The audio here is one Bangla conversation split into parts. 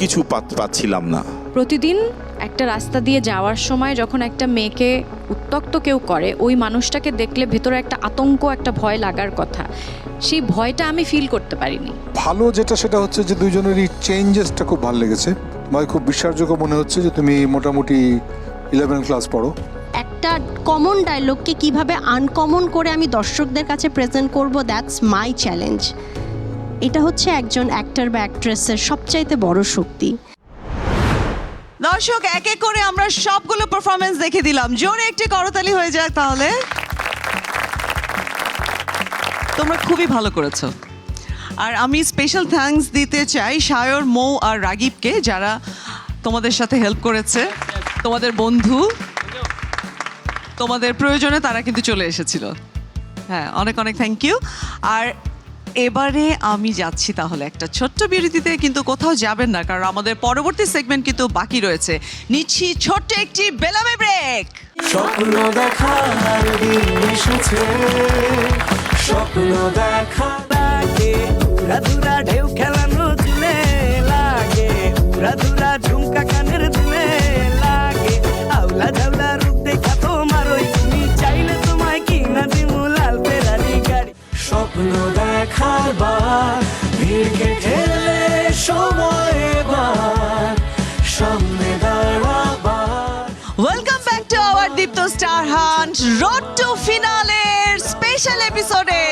কিছু পাচ্ছিলাম না। প্রতিদিন একটা রাস্তা দিয়ে যাওয়ার সময় যখন একটা মেয়েকে উত্ত্যক্ত কেউ করে, ওই মানুষটাকে দেখলে ভেতরে একটা আতঙ্ক, একটা ভয় লাগার কথা, সেই ভয়টা আমি ফিল করতে পারিনি। ভালো যেটা সেটা হচ্ছে যে দুইজনেরই চেঞ্জেসটা খুব ভালো লেগেছে। আমার খুব বিশ্বাসযোগ্য মনে হচ্ছে যে তুমি মোটামুটি 11 ক্লাস পড়ো। একটা কমন ডায়লগকে কিভাবে আনকমন করে আমি দর্শকদের কাছে প্রেজেন্ট করব, দ্যাটস মাই চ্যালেঞ্জ। এটা হচ্ছে একজন অ্যাক্টর বা অ্যাক্ট্রেসের সবচাইতে বড় শক্তি। দর্শক, এক এক করে আমরা সবগুলো পারফরমেন্স দেখে দিলাম। জোরে একটি করতালি হয়ে যাক তাহলে। তোমরা খুবই ভালো করেছো। আর আমি স্পেশাল থ্যাঙ্কস দিতে চাই সায়র, মৌ আর রাগিবকে, যারা তোমাদের সাথে হেল্প করেছে। তোমাদের বন্ধু, তোমাদের প্রয়োজনে তারা কিন্তু চলে এসেছিল। হ্যাঁ, অনেক অনেক থ্যাংক ইউ। আর এবারে আমি যাচ্ছি তাহলে একটা ছোট্ট বিরতিতে, কিন্তু কোথাও যাবেন না, কারণ আমাদের পরবর্তী সেগমেন্ট কিন্তু বাকি রয়েছে। নিচ্ছি ছোট্ট একটি বেলামে ব্রেক। স্বপ্ন দেখার দিন এসেছে, স্বপ্ন দেখা লাগে উড়াধুরা ঢেউ খেলানো চুলে লাগে, উড়াধুরা ঝুমকা কানের দুলে লাগে, আউলা ঝাউলা রূপ দেখা তোমার ওই তুমি চাইলে তোমায় কিনা দিমু লাল ফেরারি গাড়ি। স্বপ্ন দেখার বার ভিড়কে ঠেলে সময় এবার সামনে দাঁড়াবার। Welcome back to our Deepto star hunt road to ফিনালের স্পেশাল এপিসোডে।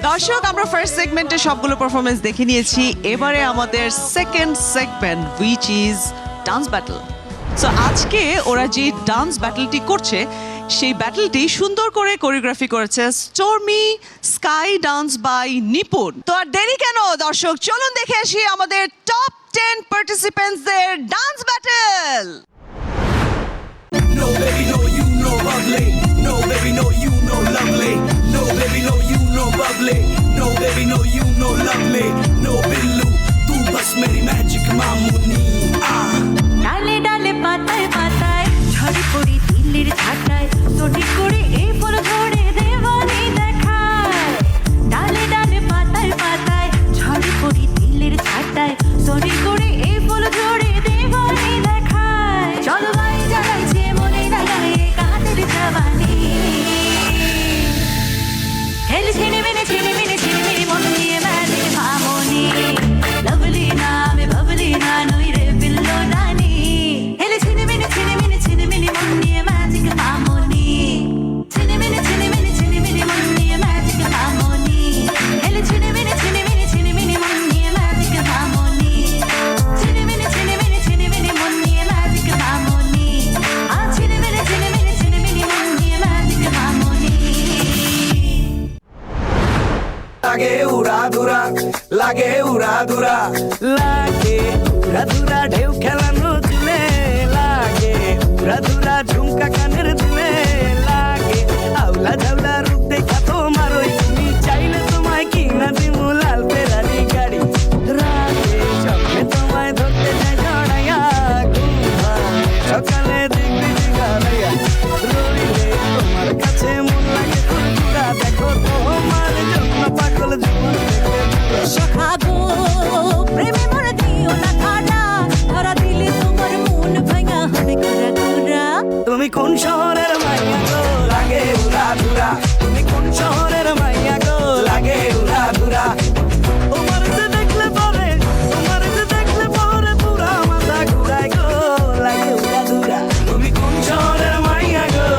দর্শক, আমরা ফার্স্ট সেগমেন্টে সবগুলো পারফরমেন্স দেখে নিয়েছি। এবারে আমাদের second segment, which is dance battle. So আজকে ওরা যে ডান্স ব্যাটলটি করছে, সেই ব্যাটলটি সুন্দর করে কোরিওগ্রাফি করেছে stormy sky dance by Nipun. তো আর দেরি কেন দর্শক, চলুন দেখে আসি আমাদের টপ 10 পার্টিসিপেন্টসদের dance battle. No baby, no you no ugly. No baby, no you no lovely. No baby, no you no bubbly. No baby, no you no lovely. No billu, tu bas meri magic mamuni. ডালে ডালে পাতায় পাতায় ঝড়ে পড়ি দিল্লির ছাটায়, তোটি করে এই ফুল ঝরে দেওয়ানি দেখায়। ডালে ডালে পাতায় পাতায় ঝড়ে পড়ি দিল্লির ছাটায়, তোটি করে এই ফুল ঝরে দেওয়ানি দেখায়। চলো ভাই জ্বালাইছে মনে লাগায় কাদের জবানি, হেল ছেড়ে মেনে ছেড়ে মেনে ছেড়ে মেনে মন দিয়ে ম্যাজিক ভামনি। লাভলি না আমি ভাবলি না নই রে বিল্লো ডানি, হেল ছেড়ে মেনে ছেড়ে মেনে ছেড়ে মেনে মন দিয়ে ম্যাজিক ভামনি। ছেড়ে মেনে ছেড়ে মেনে ছেড়ে মেনে মন দিয়ে ম্যাজিক ভামনি, হেল ছেড়ে মেনে ছেড়ে মেনে ছেড়ে মেনে মন দিয়ে ম্যাজিক ভামনি। ছেড়ে মেনে ছেড়ে মেনে ছেড়ে মেনে মন দিয়ে ম্যাজিক ভামনি। আ ছেড়ে মেনে ছেড়ে মেনে ছেড়ে মেনে মন দিয়ে ম্যাজিক ভামনি। লাগে উড়াধুরা, লাগে উড়াধুরা, লাগে উড়াধুরা ঢেউ খেলানো চুলে লাগে, উড়াধুরা ঝুমকা কানের দুলে লাগে, আউলা ঝাউলা